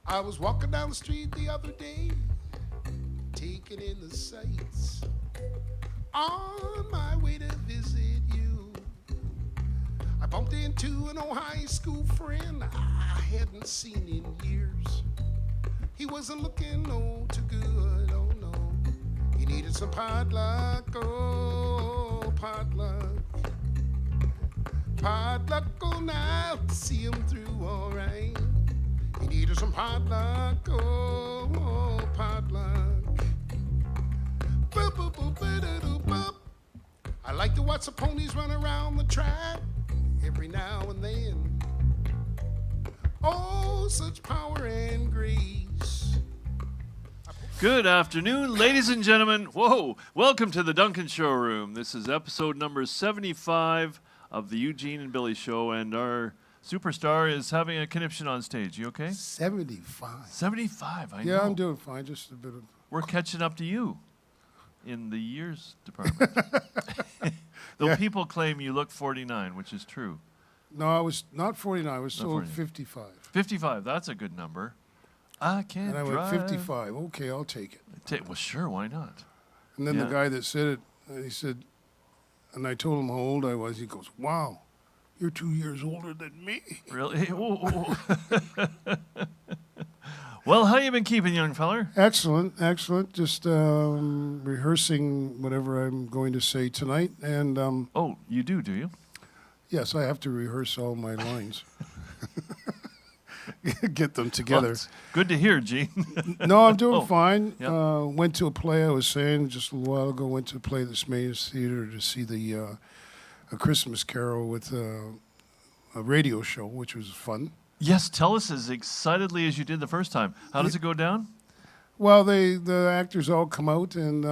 I was walking down the street the other day, taking in the sights, on my way to visit you. I bumped into an old high school friend I hadn't seen in years. He wasn't looking too good, oh no. He needed some potluck, oh potluck. Potluck, oh now to see him through alright. He needed some potluck, oh potluck. Boop, boop, boop, boop, boop. I like to watch the ponies run around the track every now and then. Oh, such power and grace. Good afternoon, ladies and gentlemen. Whoa, welcome to the Duncan Showroom. This is episode number 75 of the Eugene and Billy Show, and our superstar is having a conniption on stage. You okay? 75. 75, I know. Yeah, I'm doing fine. Just a bit of... We're catching up to you in the years department. Though people claim you look 49, which is true. No, I was not 49. I was still 55. 55, that's a good number. I can't And I drive. went 55. Okay, I'll take it. Well, sure, why not? And then the guy that said it, he said, and I told him how old I was. He goes, "Wow, you're 2 years older than me." Really? Well, how you been keeping, young feller? Excellent, excellent. Just rehearsing whatever I'm going to say tonight. And Oh, you do you? yes, I have to rehearse all my lines. Get them together. Well, good to hear, Gene. No, I'm doing fine. Yeah. Went to a play, I was saying just a little while ago, went to a play at the Smays Theater to see A Christmas Carol with a radio show, which was fun. Yes, tell us as excitedly as you did the first time. How does it go down? Well, the actors all come out and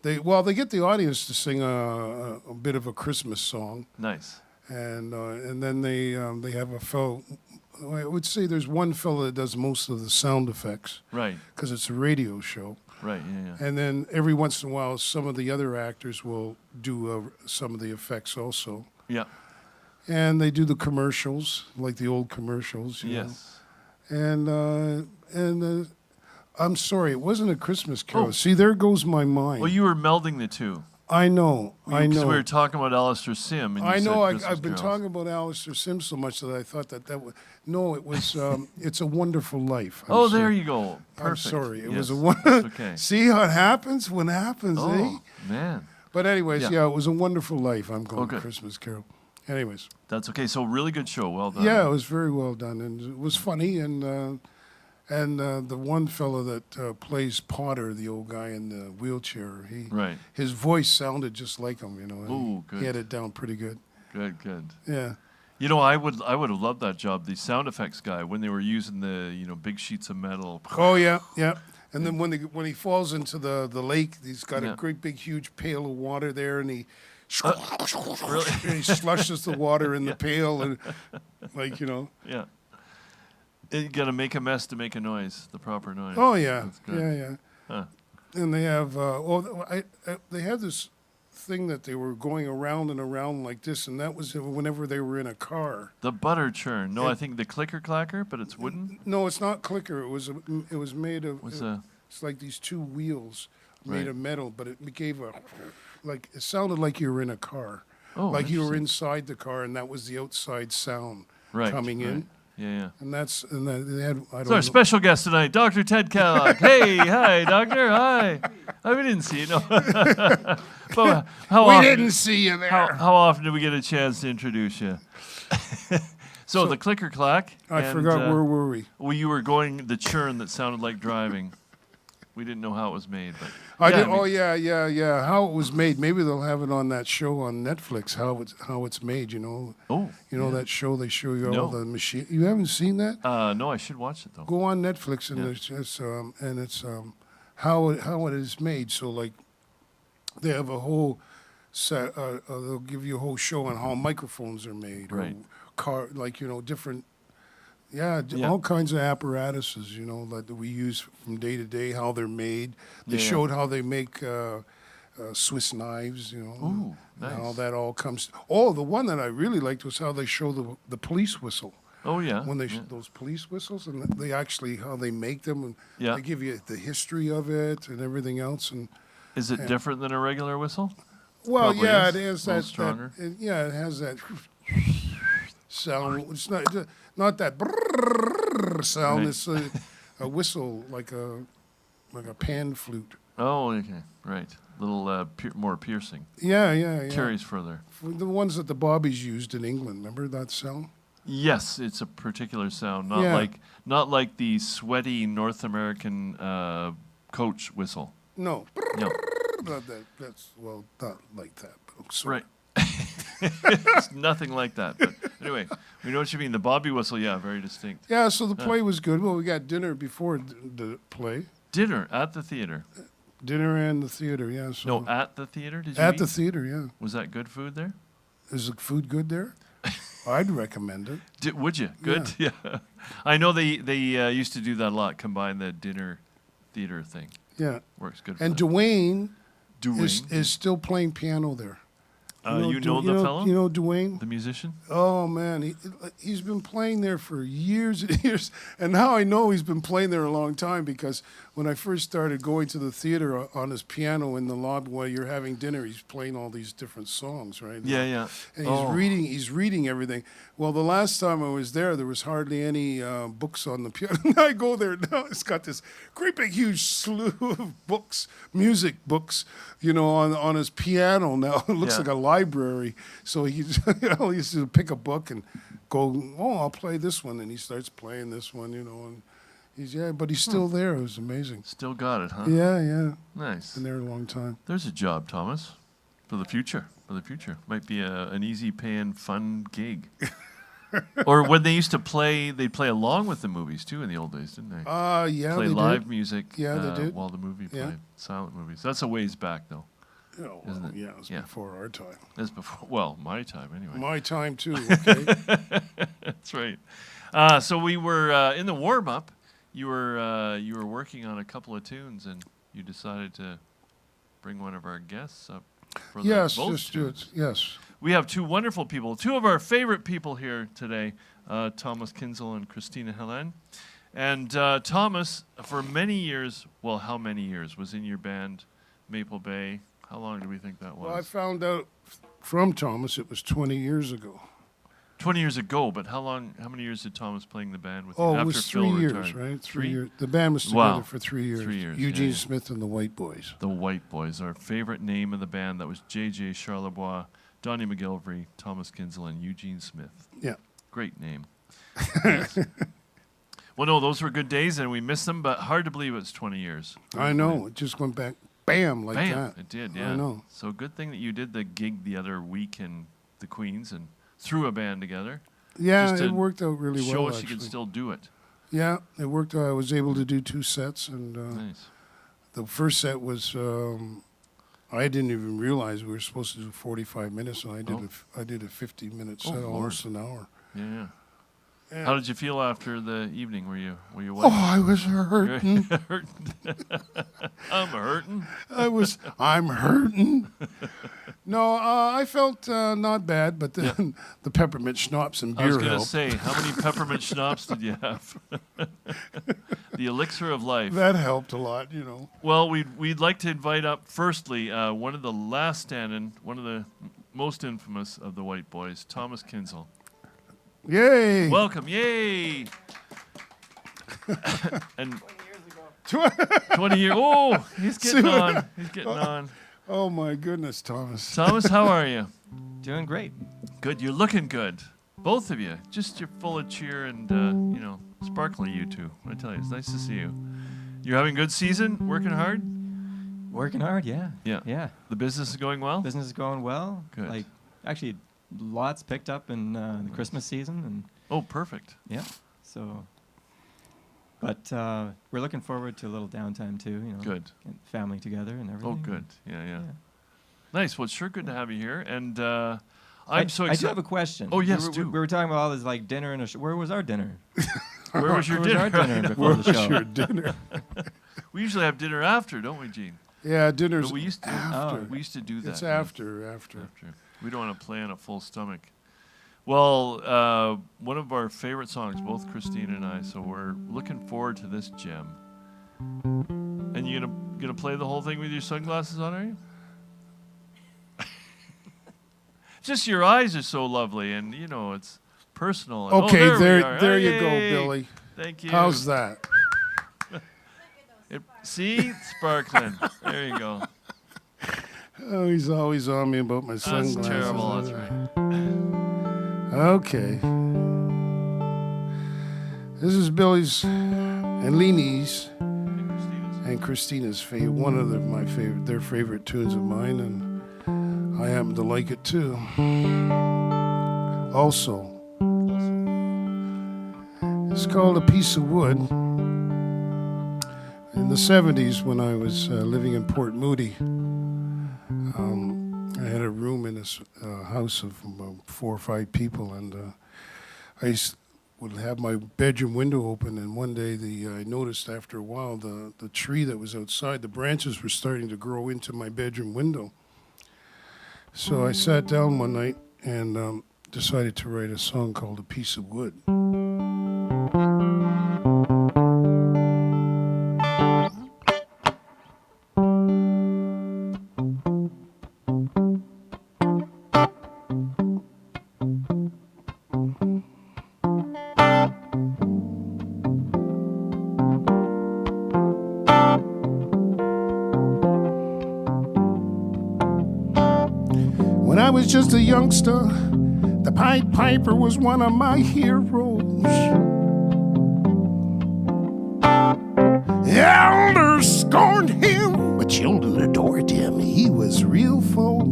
they get the audience to sing a bit of a Christmas song. Nice. And then they have a fellow. I would say there's one fellow that does most of the sound effects. Right. Because it's a radio show. Right, yeah. And then every once in a while, some of the other actors will do some of the effects also. Yeah. And they do the commercials, like the old commercials. You know? And I'm sorry, it wasn't A Christmas Carol. Oh. See, there goes my mind. Well, you were melding the two. I know. Because we were talking about Alistair Sim. And you I know. said Christmas I've been carols. talking about Alistair Sim so much that I thought that was... No, it was It's a Wonderful Life. There you go. Perfect. I'm sorry. It was Yes, a one. okay. See how it happens when it happens, Oh, eh? man. But anyways, Yeah. it was A Wonderful Life. I'm going Okay. Christmas Carol. Anyways. That's okay. So really good show. Well done. Yeah, it was very well done, and it was funny. And the one fellow that plays Potter, the old guy in the wheelchair, his voice sounded just like him. You know. Ooh, good. He had it down pretty good. Good. Yeah. You know, I would have loved that job. The sound effects guy, when they were using the big sheets of metal. Oh yeah. And then when he falls into the lake, he's got a great big huge pail of water there, and he. Really? And he slushes the water in the pail, and Yeah. You got to make a mess to make a noise, the proper noise. Oh yeah, That's good. yeah. Huh. And they have they had this thing that they were going around and around like this, and that was whenever they were in a car. The butter churn. No, I think the clicker clacker, but it's wooden. No, it's not clicker. It was made of. It's like these two wheels made of metal, but it gave it sounded like you were in a car. Oh, like you were inside the car, and that was the outside sound coming in. Yeah. And they had. It's our special guest tonight, Dr. Ted Kellogg. Hey, hi, Doctor. Hi. We didn't see you. No. But we didn't see you there. How often do we get a chance to introduce you? So the clicker clack. I forgot where were we? Well, you were going the churn that sounded like driving. We didn't know how it was made, but yeah. How it was made. Maybe they'll have it on that show on Netflix. How it's made. You know. Oh. That show they show you all the machine. You haven't seen that? No, I should watch it though. Go on Netflix and it's how it is made. So like, they have a whole set. They'll give you a whole show on how microphones are made. Right. Or different. Yeah, all kinds of apparatuses, that we use from day to day, how they're made. They showed how they make Swiss knives, Ooh, nice. And how that all comes. Oh, the one that I really liked was how they show the police whistle. Oh yeah. when they yeah. those police whistles, and they actually how they make them, and Yeah. they give you the history of it and everything else. And Is it different than a regular whistle? well, Probably yeah, is. it is A little that, stronger. it has that sound. It's not that brrrr sound. Right. It's a whistle like a pan flute. Oh, okay, right. Little more piercing. Yeah. Carries further. The ones that the Bobbies used in England. Remember that sound? Yes, it's a particular sound, not Yeah. like the sweaty North American coach whistle. No. No, That's not like that. But sort right. It's nothing like that. But anyway, we know what you mean. The Bobby whistle, yeah, very distinct. Yeah, so the play was good. Well, we got dinner before the play. Dinner at the theater. Dinner and the theater, yeah. So No, at the theater. Did you at eat? the theater, yeah. Was that good food there? Is the food good there? I'd recommend it. Would you? Good. Yeah. I know they used to do that a lot. Combine the dinner theater thing. Yeah. Works good. And for them. Dwayne Dwayne. is still playing piano there. You know the fellow? You know Dwayne? The musician? Oh man, he's been playing there for years and years, and now I know he's been playing there a long time because when I first started going to the theater on his piano in the lobby while you're having dinner, he's playing all these different songs, right? Yeah. And he's reading everything. Well, the last time I was there was hardly any books on the piano. I go there now, it's got this great big huge slew of books, music books, on his piano now. It looks Yeah. like a library. So he used to pick a book and go, I'll play this one, and he starts playing this one, and but he's still there. It was amazing. Still got it, huh? Yeah. Nice. Been there a long time. There's a job, Thomas, for the future. Might be an easy paying, fun gig. Or when they used to play, they'd play along with the movies too in the old days, didn't they? Yeah, Play they live did. music Yeah, they did. while the movie played. Yeah. Silent movies. That's a ways back, though. Oh, Isn't it? yeah, it was Yeah. before our time. That's before, well, my time anyway. My time too. Okay. That's right. So we were in the warm up. You were working on a couple of tunes, and you decided to bring one of our guests up for Yes, both just do tunes. it. Yes. We have two wonderful people, two of our favorite people here today, Thomas Kinzel and Kristina Helene. And Thomas, for many years, well, how many years was in your band, Maple Bay? How long do we think that was? Well, I found out from Thomas it was 20 years ago. 20 years ago, but how many years did Thomas playing the band with you Oh, after it was Phil 3 years, retired? right? 3 Three? years. The band was together Wow. for 3 years. 3 years, Eugene yeah. Smith and the White Boys. The White Boys, our favorite name of the band. That was J.J. Charlebois, Donnie McGilvery, Thomas Kinzel, and Eugene Smith. Yeah. Great name. Yes. Well, no, those were good days, and we miss them, but hard to believe it's 20 years. I know. It just went back, bam, like Bam, that. it did, I yeah. know. So good thing that you did the gig the other week in the Queens and threw a band together. Yeah, Just it to worked out really well, Show us actually. you can still do it. Yeah, it worked out. I was able to do 2 sets, and Nice. the first set was I didn't even realize we were supposed to do 45 minutes, and I did a 50-minute set, Oh, almost an hour. Yeah. Yeah. How did you feel after the evening? Were you Oh, wet? I was hurting. Hurting. I'm hurting. I'm hurting. No, I felt not bad, but then the peppermint schnapps and I was beer going to helped. say, how many peppermint schnapps did you have? The elixir of life. That helped a lot, Well, we'd like to invite up, firstly, one of the last stand-in, one of the most infamous of the White Boys, Thomas Kinzel. Yay! Welcome, yay! And 20 years. Oh, he's getting on. He's getting on. Oh my goodness, Thomas. Thomas, how are you? Doing great. Good. You're looking good. Both of you. Just you're full of cheer and sparkly. You two. I tell you, it's nice to see you. You're having a good season. Working hard. Working hard, yeah. Yeah. Yeah. The business is going well. Business is going well. Good. Like, actually, lots picked up in the Christmas season, and Oh, perfect. yeah. So, but we're looking forward to a little downtime too. Good. And family together and everything. Oh, good. Yeah. Yeah. Nice. Well, it's sure good to have you here. And I'm so I excited. do have a question. Oh, yes, we were, do. we were talking about all this like dinner and where was our dinner? Where was your Where dinner? was our dinner before the show? Your dinner. We usually have dinner after, don't we, Gene? Yeah, dinner's But we used to. after. We used to do that. It's yeah. after. After. We don't want to play on a full stomach. Well, one of our favorite songs, both Kristina and I, so we're looking forward to this gem. And you gonna play the whole thing with your sunglasses on, are you? Just your eyes are so lovely, and it's personal. And, Okay, there you Hey, go, Billy. Thank you. How's that? See? Sparkling. There you go. Oh, he's always on me about my That's sunglasses. terrible. That's right. Okay. This is Billy's and Lenie's and Kristina's favorite, one of their favorite tunes of mine, and I happen to like it too. Also, it's called A Piece of Wood. In the 70s, when I was living in Port Moody, I had a room in this house of about 4 or 5 people, and I would have my bedroom window open, and one day I noticed after a while the tree that was outside, the branches were starting to grow into my bedroom window. So I sat down one night and decided to write a song called A Piece of Wood. When I was just a youngster, the Pied Piper was one of my heroes. Elders scorned him, but children adored him. He was real folk.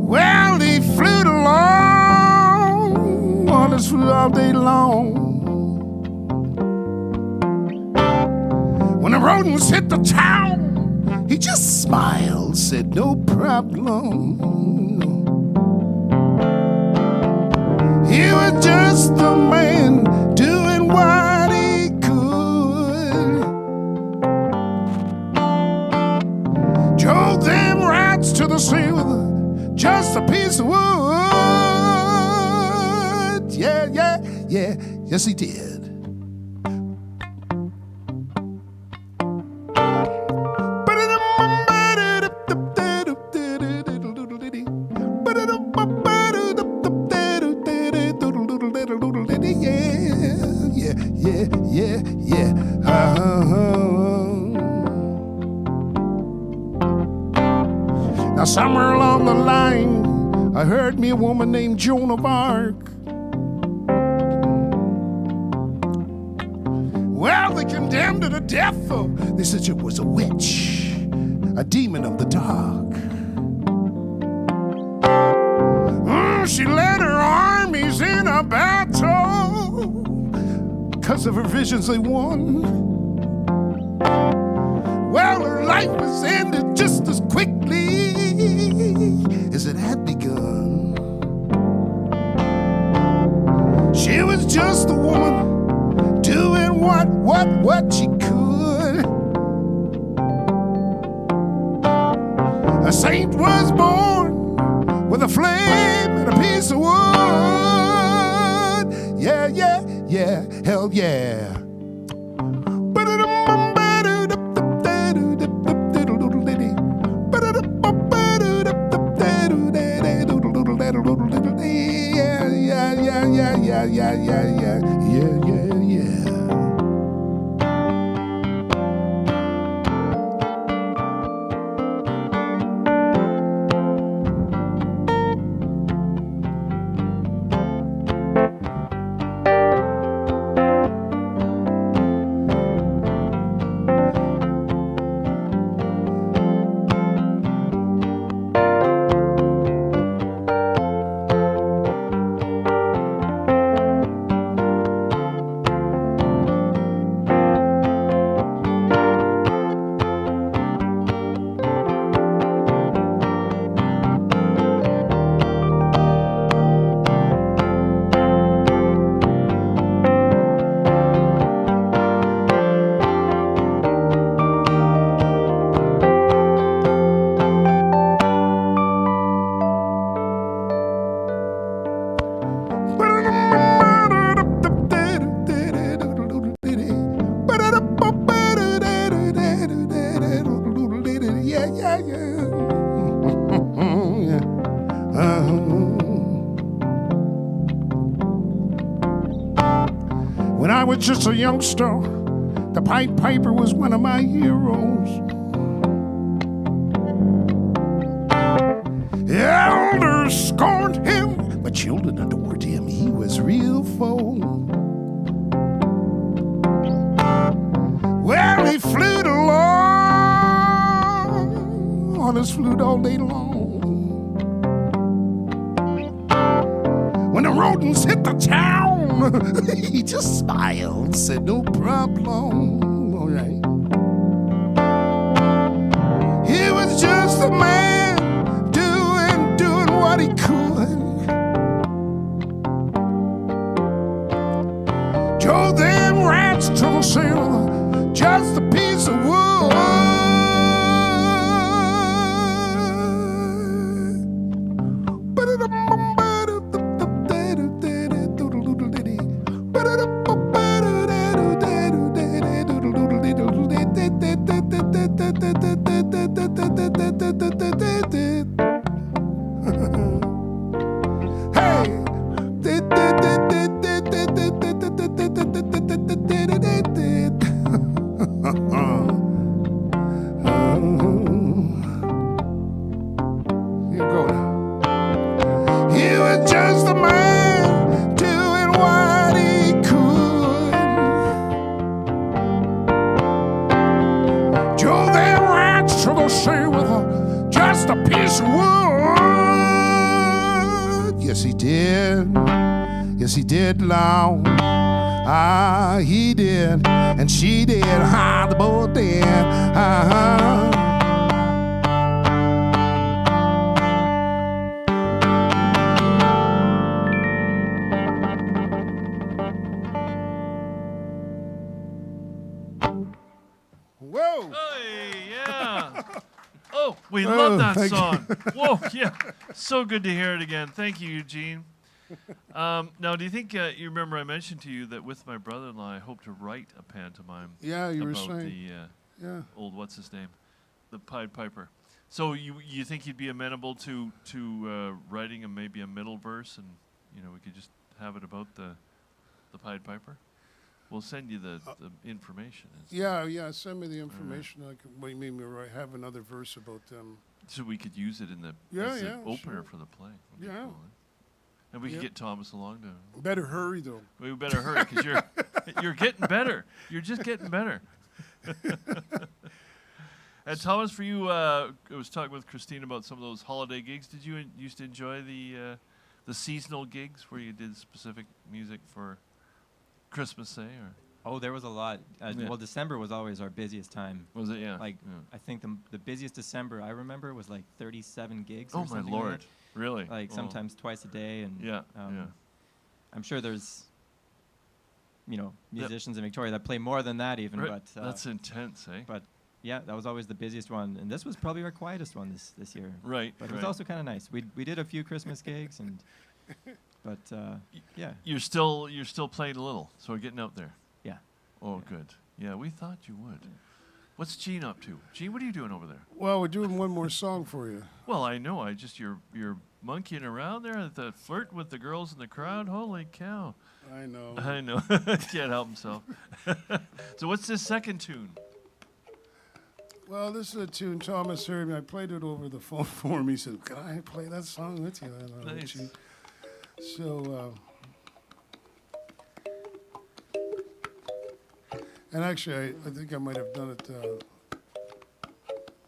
Well, he flew along on his flute all day long. When the rodents hit the town, he just smiled, said no problem. He was just a man doing what he could. Drove them rats to the sea with just a piece of wood. Yeah, yeah, yeah, yes he did. Now somewhere along the line, I heard me a woman named Joan of Arc. Well, they condemned her to death. They said she was a witch, a demon of the dark. She led her armies in a battle. Because of her visions they won. Well, her life was ended just as quickly as it had begun. She was just a woman doing what she could. A saint was born with a flame and a piece of wood. Yeah, yeah, yeah, hell yeah. Yeah. I was just a youngster, the Pied Piper was one of my heroes. Elders scorned him, but children adored him. He was real foe. Well, he flute along on his flute all day long. When the rodents hit the town, he just smiled, said no problem. All right. He was just a man doing what he could. Drove them rats to the center, just a piece of wood. Yes, he did, Lord. Ah, he did, and she did. Ah, the both did. Ah. Whoa! Hey, yeah. Oh, we love that song. Whoa, yeah. So good to hear it again. Thank you, Eugene. Now, do you think you remember I mentioned to you that with my brother-in-law, I hope to write a pantomime? Yeah, you were about saying. the old what's his name, the Pied Piper. So you think you'd be amenable to writing maybe a middle verse, and we could just have it about the Pied Piper? We'll send you the information. Yeah. Send me the information. I could maybe have another verse about them. So we could use it in the opener for the play. That'd be cool, eh? And we could get Thomas along to. Better hurry though. We better hurry because you're getting better. You're just getting better. And Thomas, for you, I was talking with Kristina about some of those holiday gigs. Did you used to enjoy the seasonal gigs where you did specific music for Christmas, say? Or? Oh, there was a lot. Well, December was always our busiest time. Was it? Yeah. I think the busiest December I remember was like 37 gigs. Oh or my something Lord! Like that. Really? Like sometimes twice a day, and I'm sure there's musicians in Victoria that play more than that even. Right. But that's intense, eh? But yeah, that was always the busiest one, and this was probably our quietest one this year. Right. But it was also kind of nice. We did a few Christmas gigs, but yeah. You're still playing a little, so we're getting out there. Yeah. Oh, good. Yeah, we thought you would. What's Gene up to? Gene, what are you doing over there? Well, we're doing one more song for you. Well, I know. You're monkeying around there, the flirt with the girls in the crowd. Holy cow! I know. Can't help himself. So, what's this second tune? Well, this is a tune Thomas heard me. I played it over the phone for him. He said, "Can I play that song with you?" Nice. So. And actually, I think I might have done it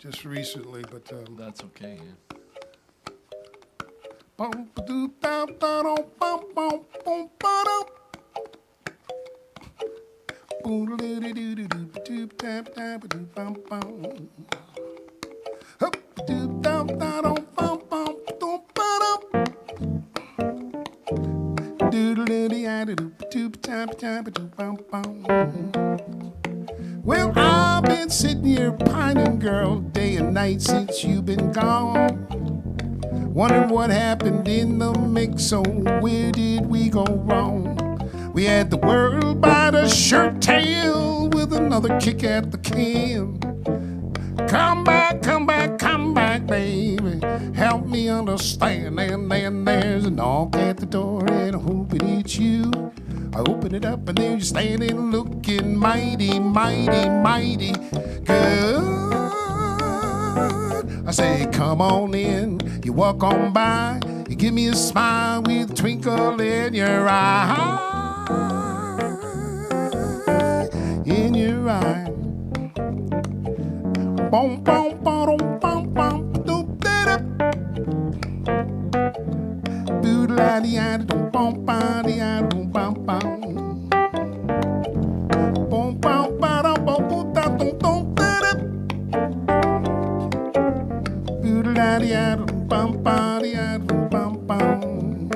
just recently, but That's okay. Yeah. Well, I've been sitting here pining, girl, day and night since you've been gone. Wondering what happened in the mix, so where did we go wrong? We had the world by the shirt tail with another kick at the can. Come back, come back, come back, baby. Help me understand. And then there's a knock at the door, and I hope it's you. I open it up and there you're standing looking mighty, mighty, mighty good. I say, come on in. You walk on by. You give me a smile with a twinkle in your eye. In your eye. Boom, boom, boom, boom, boom, doop, da, doodle, da, doom, boom, ba, da, doom, bum, bum. Boom, bum, ba, da, boom, boom, da, doom, doom, da, da. Doodle, da, doom, bum, ba, da, doom, bum, bum.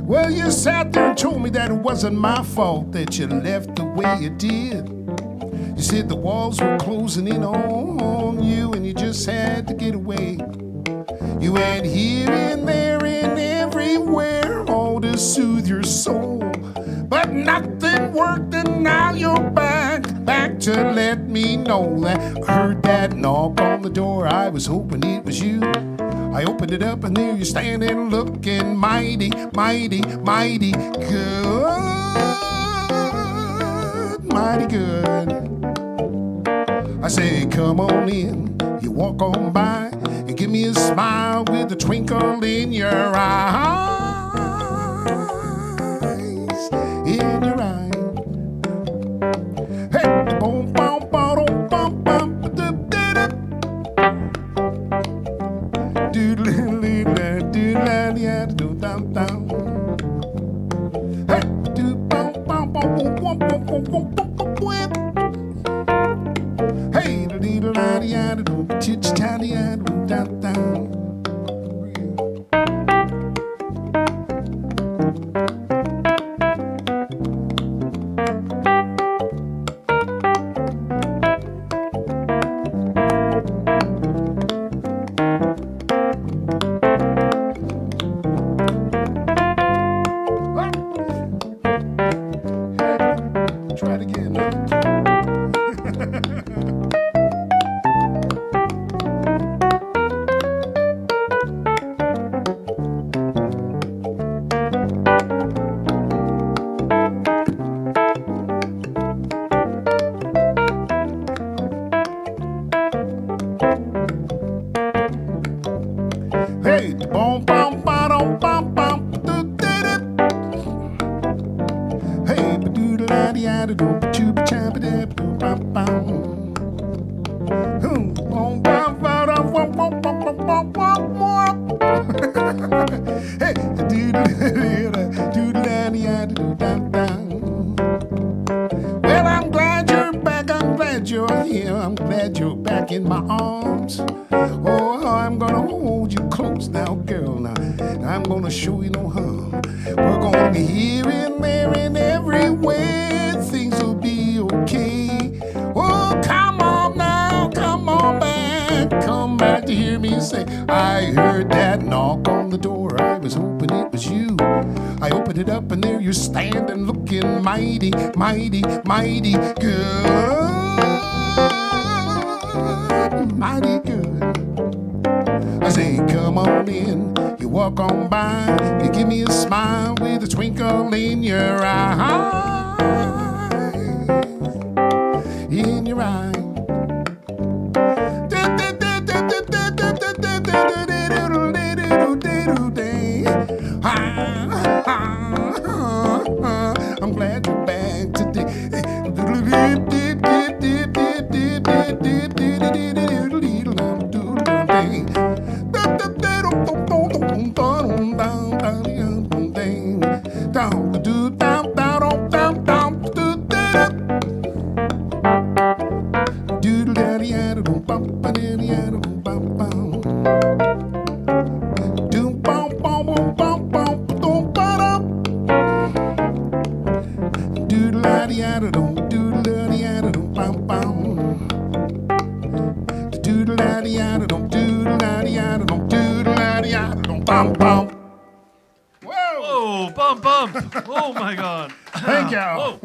Well, you sat there and told me that it wasn't my fault that you left the way you did. You said the walls were closing in on you and you just had to get away. You went here and there and everywhere, all to soothe your soul. But nothing worked and now you're back to let me know that I heard that knock on the door. I was hoping it was you. I opened it up and there you're standing looking mighty, mighty, mighty good. Mighty good. I say, come on in, you walk on by, and give me a smile with a twinkle in your eyes, in your eyes. Hey, boom, boom, boom, boom, boom, doop, doop, doodle, doodle, doodle, down, down. Hey, doop, boom, boom, boom, boom, boom, boom, boom, boom, boom. Hey, the little lady, I do, chitch, tiny, I do, down, down. Try it again, man. Hey, boom, boom, bottom, bum, bum, doo, doo, doo. Hey, ba doo da da da doo, ba choo ba cha ba da doo, bum, bum. Boom, boom, bum, bottom, bum, bum, bum, bum, bum, bum, bum. Hey, doo da doo da da doo, dum, dum. Well, I'm glad you're back. I'm glad you're here. I'm glad you're back in my arms. Oh, I'm gonna hold you close now, girl. Now, I'm gonna show you no harm. We're gonna be here and there and everywhere. Things will be okay. Oh, come on now, come on back. Come back to hear me say, I heard that knock on the door. I was hoping it was you. I opened it up and there you're standing looking mighty, mighty, mighty good. Mighty good. I say, come on in. You walk on by. You give me a smile with a twinkle in your eye. In your eye. I'm glad you're back today. Whoa, bump, bump. Oh, my God. Thank you. Whoa.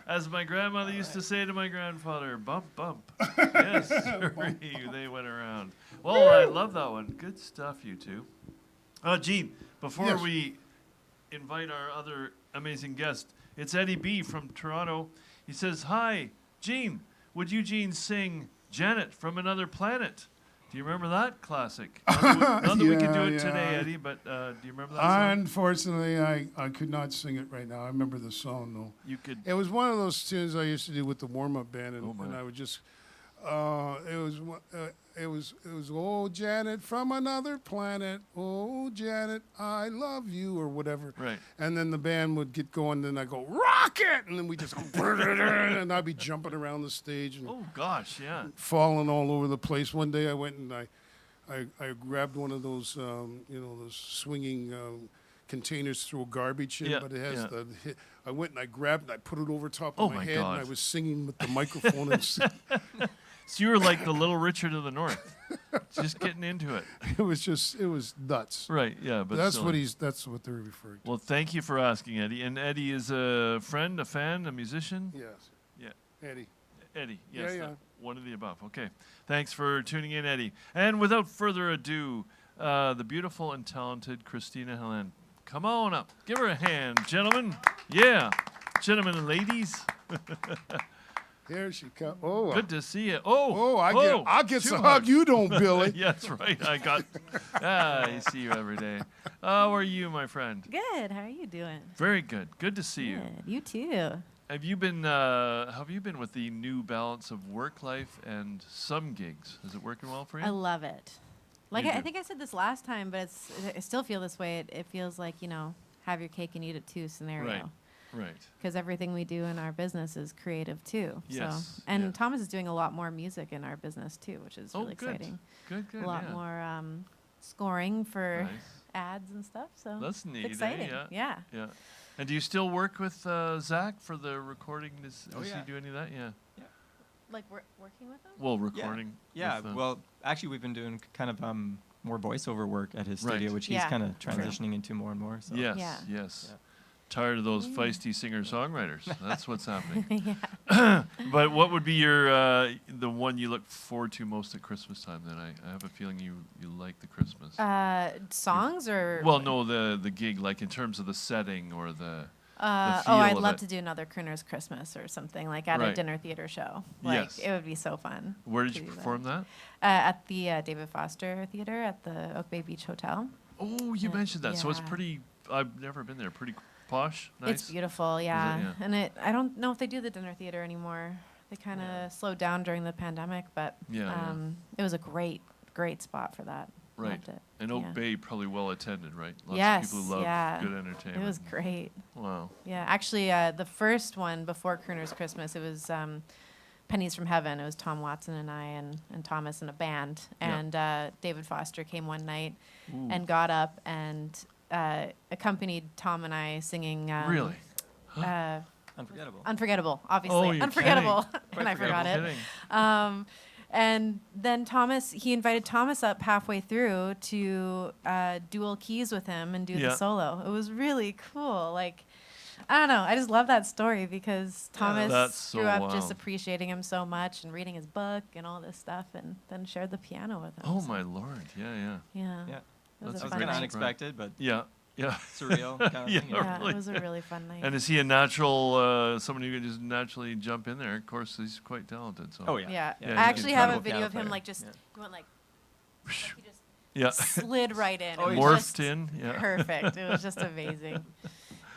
As my grandmother used to say to my grandfather, bump, bump. Yes, they went around. Well, I love that one. Good stuff, you two. Gene, before Yes. we invite our other amazing guest. It's Eddie B. from Toronto. He says, "Hi, Gene. Would Eugene sing Janet from Another Planet?" Do you remember that classic? Not that we could do it today, Eddie, but do you remember that song? Unfortunately, I could not sing it right now. I remember the song, though. You could. It was one of those tunes I used to do with the warm-up band, and I would just, it was, oh, Janet from another planet, oh, Janet, I love you, or whatever. Right. And then the band would get going, then I'd go, rocket! And then we just go, and I'd be jumping around the stage and Oh, gosh, yeah. falling all over the place. One day I went and I grabbed one of those, those swinging containers to throw garbage in, Yeah, but it has yeah. the hit. I went and I grabbed and I put it over top Oh of my my head, God. and I was singing with the microphone. And So you were like the Little Richard of the North, just getting into it. it was nuts. Right, yeah. But That's silly. that's what they're referring to. Well, thank you for asking, Eddie. And Eddie is a friend, a fan, a musician? Yes. Yeah. Eddie. Eddie, yes. Yeah. One of the above. Okay. Thanks for tuning in, Eddie. And without further ado, the beautiful and talented Kristina Helene. Come on up. Give her a hand, gentlemen. Yeah. Gentlemen and ladies. Here she comes. Oh, Good to see you. Oh, I get two some hugs. hug. You don't, Billy. Yeah, that's right. I see you every day. How are you, my friend? Good. How are you doing? Very good. Good to see you. Good. You too. Have you been with the new balance of work life and some gigs? Is it working well for you? I love it. Like You I do. think I said this last time, but I still feel this way. It feels like, have your cake and eat it too scenario. Right. Because everything we do in our business is creative too. Yes, So, and yeah. Thomas is doing a lot more music in our business too, which is really good. exciting. Good. A lot Yeah. more scoring for Nice. ads and stuff. So That's neat. it's exciting. Yeah. And do you still work with Zach for the recording? Does he do any of that? Yeah. Like we're working with them. Well, recording. Yeah, with, well, actually, we've been doing kind of more voiceover work at his Right. studio, which he's Yeah. kind of True. transitioning into more and more. So. Yes. Yeah. Yes. Yeah. Tired of those feisty singer-songwriters. That's what's happening. Yeah. But what would be your the one you look forward to most at Christmas time? Then I have a feeling you like the Christmas. Songs or Well, no, the gig, like in terms of the setting or the oh, feel I'd of love it. to do another Crooner's Christmas or something like at a Right. dinner theater show. Like Yes. it would be so fun. Where did to you do perform that? At the David Foster Theater at the Oak Bay Beach Hotel. Oh, you Yeah. mentioned that. So it's Yeah. pretty. I've never been there. Pretty posh. Nice. It's beautiful, yeah. yeah? And I don't know if they do the dinner theater anymore. They kind of slowed down during the pandemic, but Yeah. it was a great spot for that. Right. Loved it. And Oak yeah. Bay probably well attended, right? Lots Yes, of people who love yeah. good It entertainment. was great. Wow. Yeah, actually, the first one before Crooner's Christmas, it was Pennies from Heaven. It was Tom Watson and I and Thomas in a band. Yeah. And David Foster came one night Ooh. and got up and accompanied Tom and I singing. Really? Unforgettable. Unforgettable, obviously. Oh, you're Unforgettable. kidding. And I forgot it. Kidding. And then he invited Thomas up halfway through to dual keys with him and do Yeah. the solo. It was really cool. Like, I don't know. I just love that story because Thomas That's so grew up just wow. appreciating him so much and reading his book and all this stuff and then shared the piano with him. Oh So, my lord! Yeah. Yeah. Yeah. It That's was a a That was fun kind of night. unexpected, but Yeah. surreal kind of Yeah. thing. Yeah, really. it was a really fun night. And is he a natural someone who can just naturally jump in there? Of course, he's quite talented. So. Oh, yeah. Yeah. Yeah, I he's actually have a incredible video piano of him player. like just Yeah. he went like he just Yeah. slid right in. Oh, It he was Morphed just in. Yeah. Perfect. It was just amazing.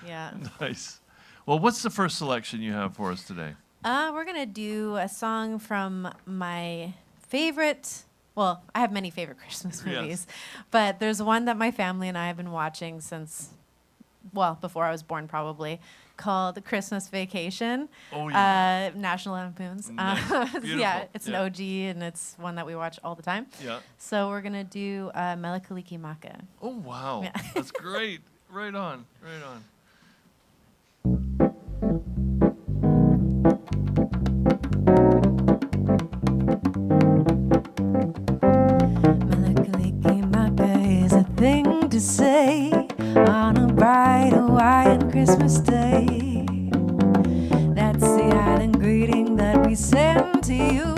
Yeah. Nice. Well, what's the first selection you have for us today? We're gonna do a song from my favorite. Well, I have many favorite Christmas Yes. movies, but there's one that my family and I have been watching since, well, before I was born probably, called Christmas Vacation. Oh yeah. National Lampoon's. Nice. Yeah, Beautiful. it's Yeah. an OG and it's one that we watch all the time. Yeah. So we're gonna do Melikaliki Maka. Oh wow. Yeah. That's great. Right on. Right on. Melikaliki Maka is a thing to say on a bright Hawaiian Christmas day. That's the island greeting that we send to you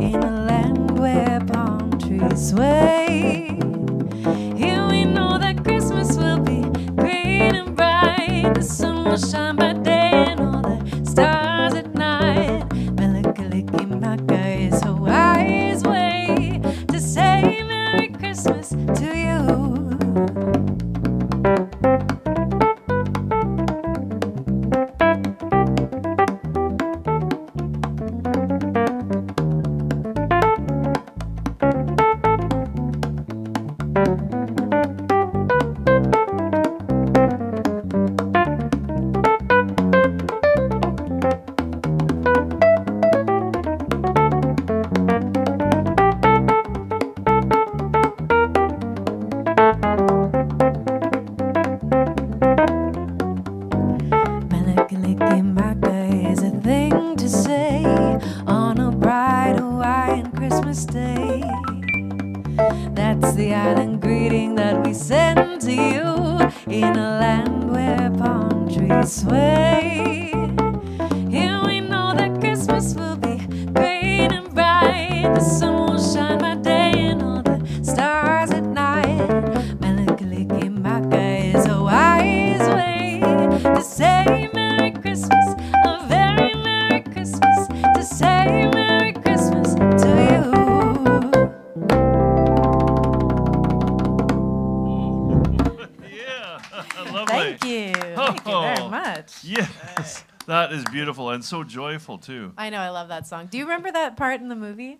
in a land where palm trees sway. Here we know that Christmas will be green and bright. That's the island greeting that we send to you in a land where palm trees sway. Here we know that Christmas will be great and bright. The sun will shine by day and all the stars at night. Melikilikimaka is a wise way to say Merry Christmas, a very Merry Christmas, to say Merry Christmas to you. Yeah, lovely. Thank you. Thank you very Oh. much. Yes, that is beautiful and so joyful too. I know, I love that song. Do you remember that part in the movie?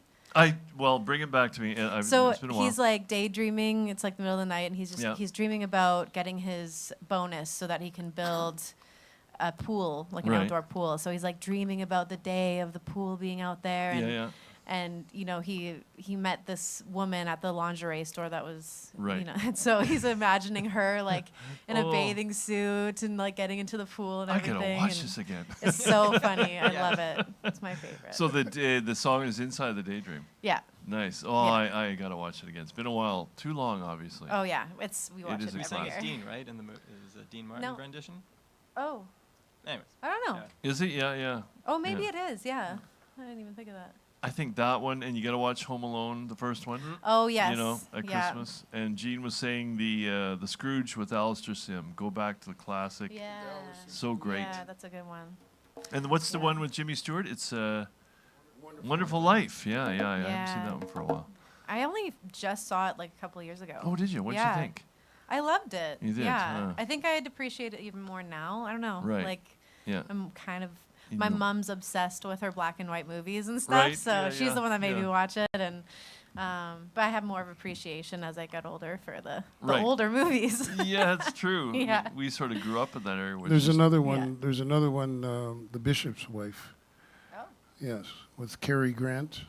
Well, bring it back to me. So it's been a while. he's like daydreaming. It's like the middle of the night, and he's just Yeah. he's dreaming about getting his bonus so that he can build a pool, like an Right. outdoor pool. So he's like dreaming about the day of the pool being out there, and yeah. and you know he met this woman at the lingerie store that was Right. you know, and so he's imagining her like in a Oh. bathing suit and like getting into the pool and I everything. gotta watch and this again. It's so funny. I love it. It's my favorite. So the song is Inside the Daydream. yeah. Nice. Oh, Yeah. I gotta watch it again. It's been a while. Too long, obviously. Oh yeah. We watch is it a We sang every as year. Dean, right? In the is a Dean Martin No. rendition. Oh, Anyways, I don't know. Yeah. Is it? Yeah. Oh, maybe Yeah. it is. Yeah. I didn't even think of that. I think that one, and you gotta watch Home Alone, the first one. Oh yes. You know, at yeah. Christmas. And Gene was saying the Scrooge with Alistair Sim. Go back to the classic. Yeah. So great. Yeah, that's a good one. And what's the Yeah. one with Jimmy Stewart? It's Wonderful Life. Yeah. I haven't seen Yeah. that one for a while. I only just saw it like a couple of years ago. Oh, did you? What did Yeah. you think? I loved it. You did, Yeah. huh. I think I'd appreciate it even more now. I don't know. Right. Like Yeah. I'm kind of You my know- mom's obsessed with her black and white movies and stuff, Right, so yeah, she's the one that made yeah. me watch it, and but I have more of appreciation as I got older for the Right. older movies. Yeah, it's true. Yeah. We sort of grew up in that area. Which There's is- another Yeah. one. There's another one. The Bishop's Wife. Oh. Yes, with Cary Grant,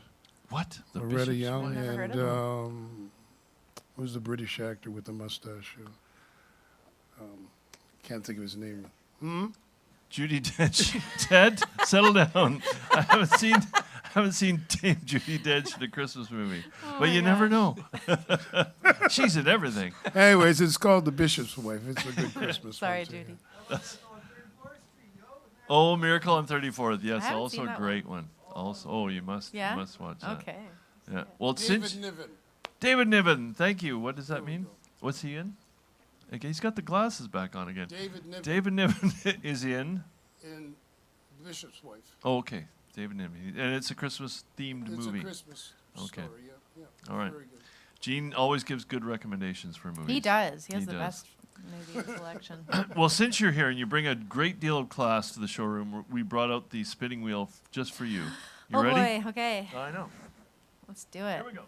What? The Loretta Bishop's Young, Wife? Never heard and of who's the British actor with the mustache? Can't think of his name. Judi Dench. Ted, settle down. I haven't seen Dame Judi Dench in a Christmas movie, but my you never gosh. know. She's in everything. Anyways, it's called The Bishop's Wife. It's a good Christmas. Sorry, one, too. Judy. Oh, Miracle on 34th. Yes, I haven't also seen a that great one. Also, oh, you must Yeah? watch that. Okay. Yeah. Well, since Niven. David Niven, thank you. What does that mean? What's he in? Okay, he's got the glasses back on again. David Niven David Niven is in. in Bishop's Wife. Oh, okay. David Niven, and it's a Christmas themed It's movie. a Christmas Okay. story. Yeah. All right. Very good. Gene always gives good recommendations for movies. He does. He has He the does. best movie selection. Well, since you're here and you bring a great deal of class to the showroom, we brought out the spinning wheel just for you. You Oh ready? boy. Okay. I know. Let's do it. Here we go.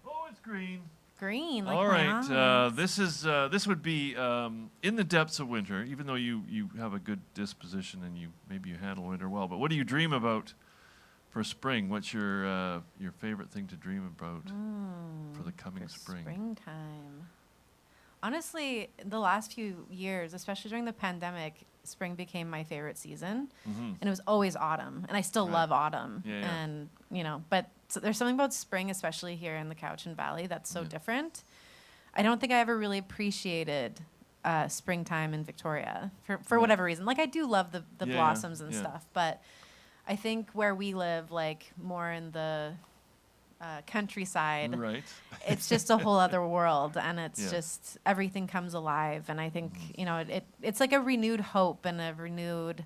Oh, it's green. Green. Like All my right. eyes. This would be in the depths of winter. Even though you have a good disposition and maybe you handle winter well, but what do you dream about for spring? What's your favorite thing to dream about for the coming spring? Springtime. Honestly, the last few years, especially during the pandemic, spring became my favorite season, Mhm. and it was always autumn, and I still Right. love autumn. Yeah, yeah. And but there's something about spring, especially here in the Cowichan Valley, that's so Yeah. different. I don't think I ever really appreciated springtime in Victoria for whatever reason. Like I do love the Yeah, yeah, blossoms and yeah. stuff, but I think where we live, like more in the countryside, Right. it's just a whole other world, and it's Yeah. just everything comes alive. And I think it's like a renewed hope and a renewed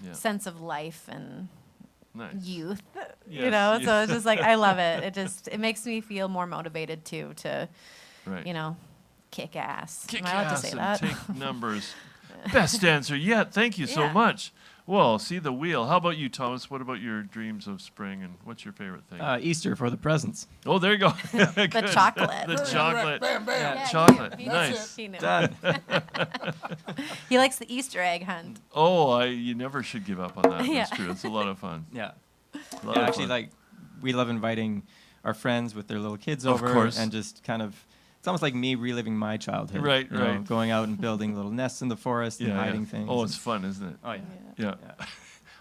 Yeah. sense of life and Nice. youth. Yes, So yeah. it's just like I love it. It makes me feel more motivated too to Right. kick ass. Kick Am I allowed to ass say and that? take numbers. Best answer yet. Thank you so Yeah. much. Well, see the wheel. How about you, Thomas? What about your dreams of spring, and what's your favorite thing? Easter for the presents. Oh, there you go. The Good. chocolate. The chocolate. Bam, bam. Yeah. Chocolate. He Nice. He knew. Done. He likes the Easter egg hunt. Oh, you never should give up on that. Yeah. That's true. It's a lot of fun. Yeah. A lot Yeah, of actually, fun. like, we love inviting our friends with their little kids Of over course. and just kind of, it's almost like me reliving my childhood. Right, you know, right. going out and building little nests in the forest and hiding yeah. things. Oh, it's fun, isn't it? Oh, yeah. Yeah.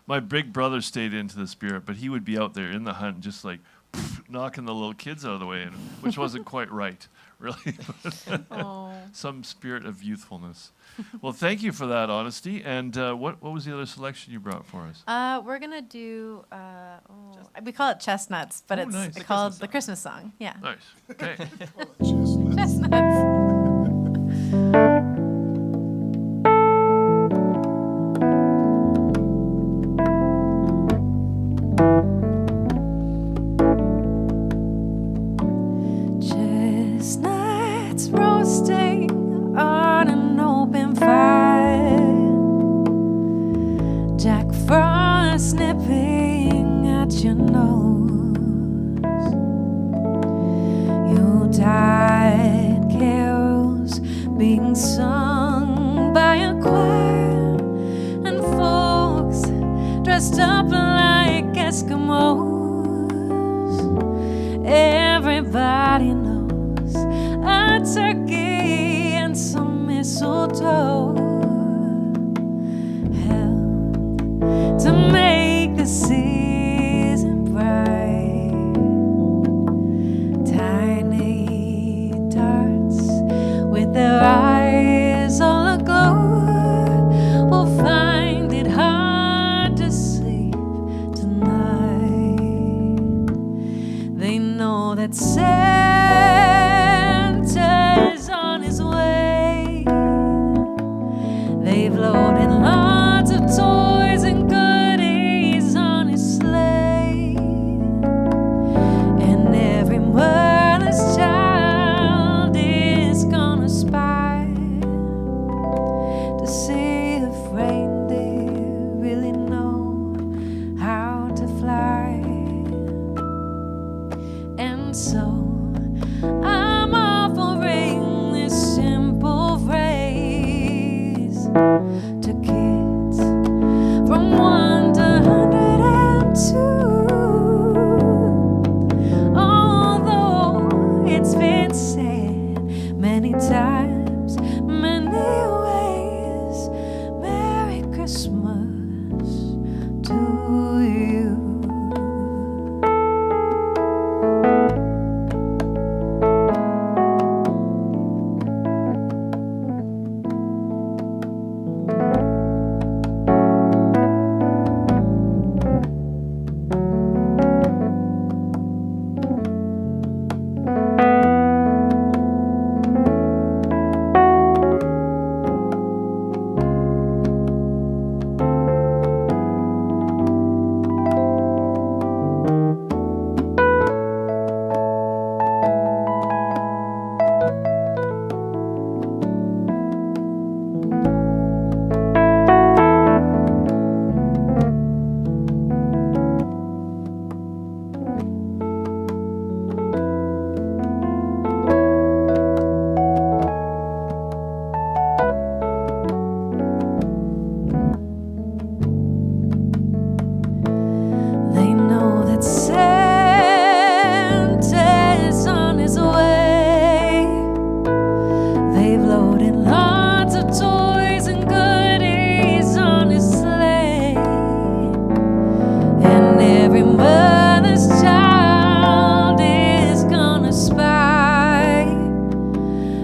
My big brother stayed into the spirit, but he would be out there in the hunt, just like knocking the little kids out of the way, which wasn't quite right, really. Oh. Some spirit of youthfulness. Well, thank you for that honesty. And what was the other selection you brought for us? We're gonna do. We call it chestnuts, but Oh, it's nice. called the Christmas song. Yeah. Nice. Okay. Chestnuts. Chestnuts. Chestnuts roasting on an open fire. Jack Frost nipping at your nose. Yuletide carols being sung by a choir, and folks dressed up like Eskimos. Everybody knows a turkey and some mistletoe help to make the season bright. Tiny tarts with their eyes all aglow will find it hard to sleep tonight. They know that Santa's on his way. They've loaded lots of toys and goodies on his sleigh. And every mother's child is gonna spy to see if reindeer really know how to fly. And so I'm offering this simple phrase to kids from 1 to 102. Although it's been said many times, many ways, Merry Christmas to you. They know that Santa's on his way. They've loaded lots of toys and goodies on his sleigh. And every mother's child is gonna spy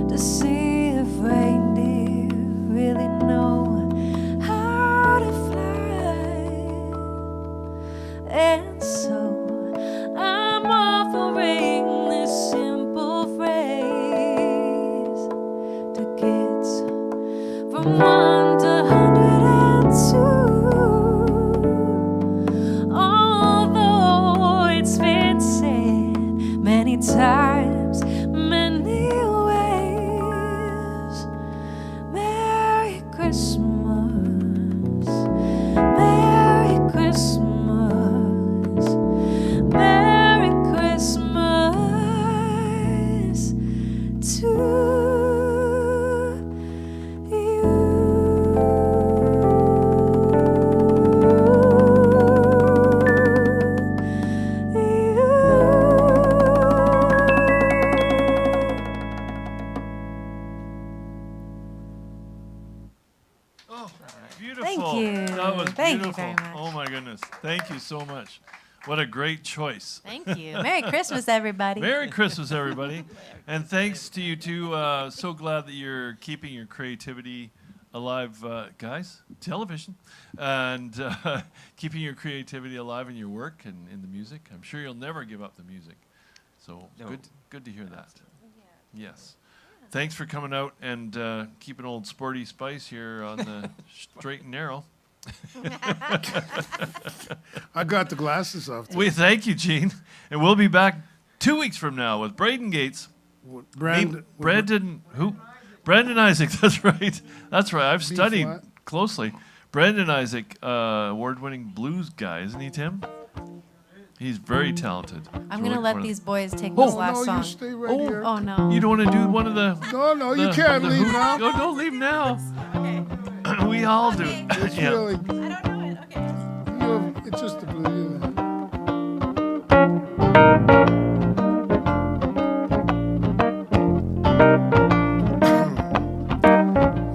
to see if reindeer really know how to fly. And so I'm offering this simple phrase to kids from 1 to 102. Although it's been said many times, many ways, Merry Christmas, Merry Christmas. Merry Christmas to you. Oh, beautiful. Thank you. That was Thank you beautiful. very much. Oh my goodness. Thank you so much. What a great choice. Thank you. Merry Christmas, everybody. Merry Christmas, everybody. And thanks to you two. So glad that you're keeping your creativity alive, guys. Television. And keeping your creativity alive in your work and in the music. I'm sure you'll never give up the music. So No. good to hear that. Yes. Thanks for coming out and keeping old Sporty Spice here on the straight and narrow. I got the glasses off. We thank you, Gene. And we'll be back 2 weeks from now with Braden Gates. Brandon Isaac, that's right. That's right. I've studied flat. closely. Brandon Isaac, award-winning blues guy, isn't he, Tim? He's very talented. I'm going to let these boys take Oh, this last no, song. you stay right here. Oh, no. You don't want to do one of the... No, you can't leave now. No, don't leave now. Okay. We all do. It's Yeah. really, I don't know it. Okay. it's just the blue.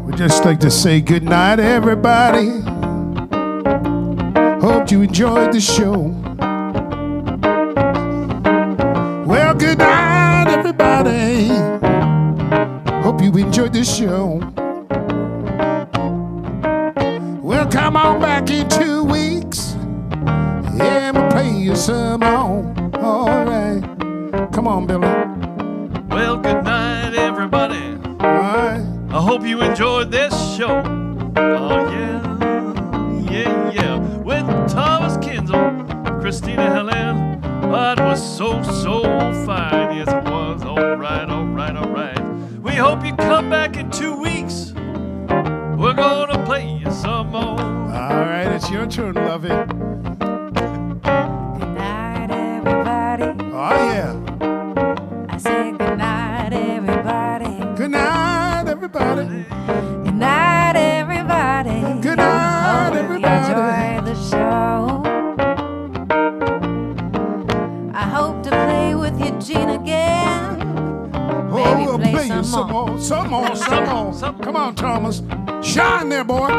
We'd just like to say good night, everybody. Hope you enjoyed the show. Well, good night, everybody. Hope you enjoyed the show. Well, come on back in 2 weeks. Yeah, we'll play you some more. All right. Come on, Billy. Well, good night, everybody. All right. I hope you enjoyed this show. Oh, yeah. With Thomas Kinzel, Kristina, Helene. That was so fine. Yes, it was. All right. We hope you come back in 2 weeks. We're gonna play you some more. All right, it's your turn, love it. Good night, everybody. Oh, yeah. I say good night, everybody. Good night, everybody. Good night, everybody. Good night, Hope you everybody. enjoy the show. I hope to play with Eugene again. Maybe Oh, we'll play play you some more. some more. Come on, Thomas. Shine there, boy.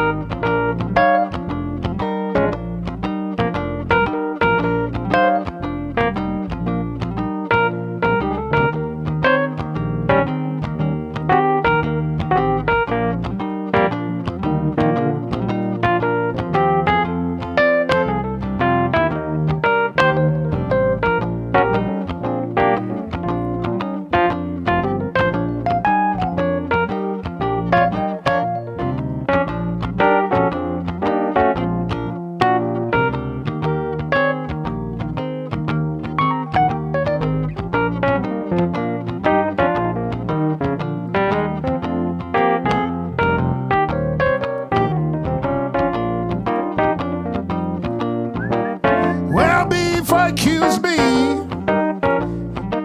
Well, before you accuse me,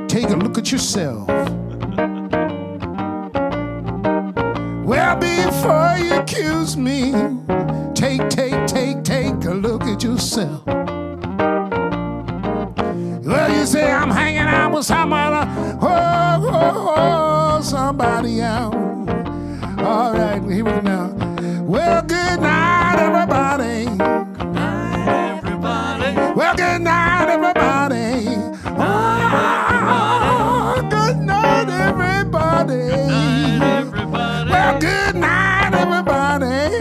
take a look at yourself. Well, before you accuse me, take a look at yourself. Well, you say I'm hanging out with somebody, somebody else. All right, here we go now. Well, good night, everybody. Well, good night, everybody. Oh, good night, everybody. Well, good night, everybody.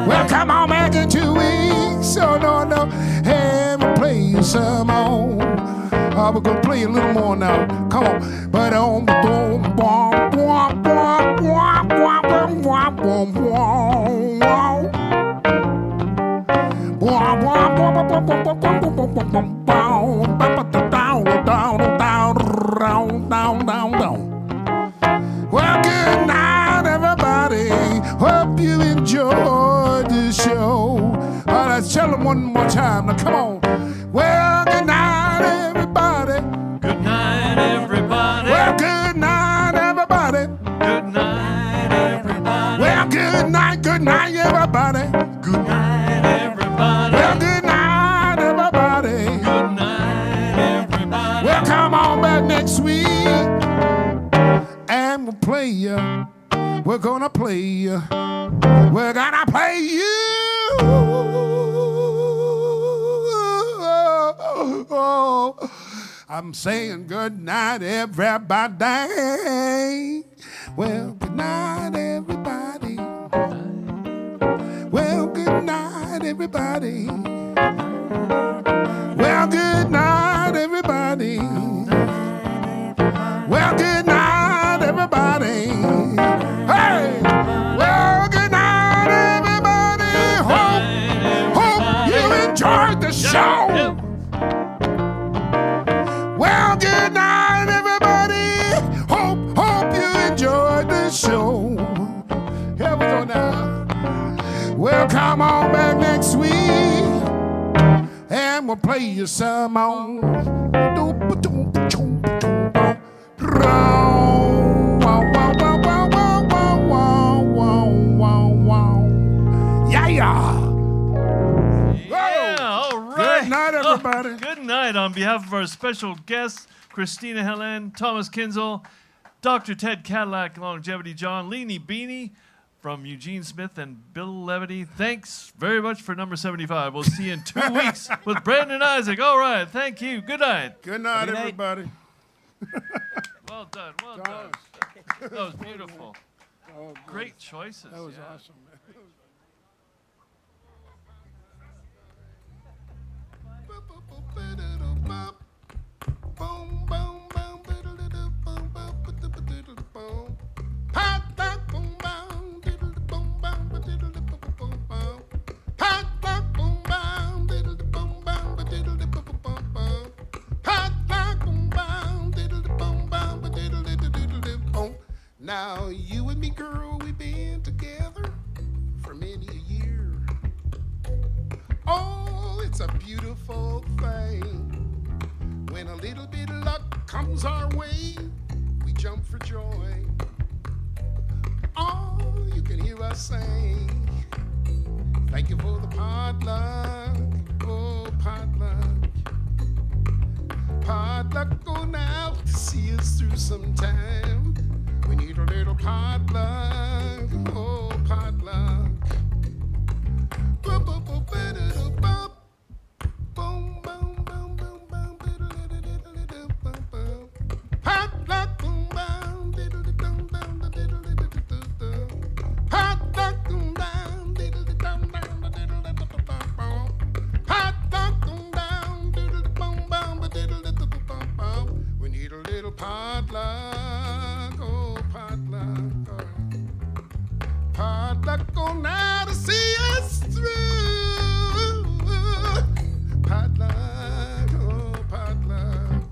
Well, come on back in 2 weeks. Oh, no. Hey, we'll play you some more. We're going to play a little more now. Come on. But well, good night, everybody. Hope you enjoyed the show. All right, let's tell them one more time. Now, come on. Well, good night, everybody. Good night, everybody. Well, good night, everybody. Good night, everybody. Well, good night, everybody. Good night, everybody. Well, good night, everybody. Good night, everybody. Well, come on back next week. And we'll play you. We're gonna play you. We're gonna play you Oh, I'm saying good night, everybody. Well, good night, everybody. Well, good night, everybody. Well, good night, everybody. Well, good night, everybody. Hey! Well, good night, everybody. Hope you enjoyed the show. Well, good night, everybody. Hope you enjoyed the show. Here we go now. Well, come on back next week, and we'll play you some on. Yeah. Yeah, all right. Good night, everybody. Oh, good night on behalf of our special guests, Kristina, Helene, Thomas Kinzel, Dr. Ted Cadillac, Longevity John, Leanie Beanie from Eugene Smith and Bill Levity. Thanks very much for number 75. We'll see you in 2 weeks with Brandon Isaac. All right, thank you. Good night. Good night, Good night. everybody. Well done, well done. That was beautiful. Great choices. That was yeah. awesome, man. Now you and me, girl, we've been together for many a year. Oh, it's a beautiful thing. When a little bit of luck comes our way, we jump for joy. Oh, you can hear us sing. Thank you for the potluck. Oh, potluck. Potluck, go now to see us through some time. We need a little potluck. Oh, potluck. We need a little potluck. Oh, potluck. Potluck on now to see us through. Potluck, oh, potluck.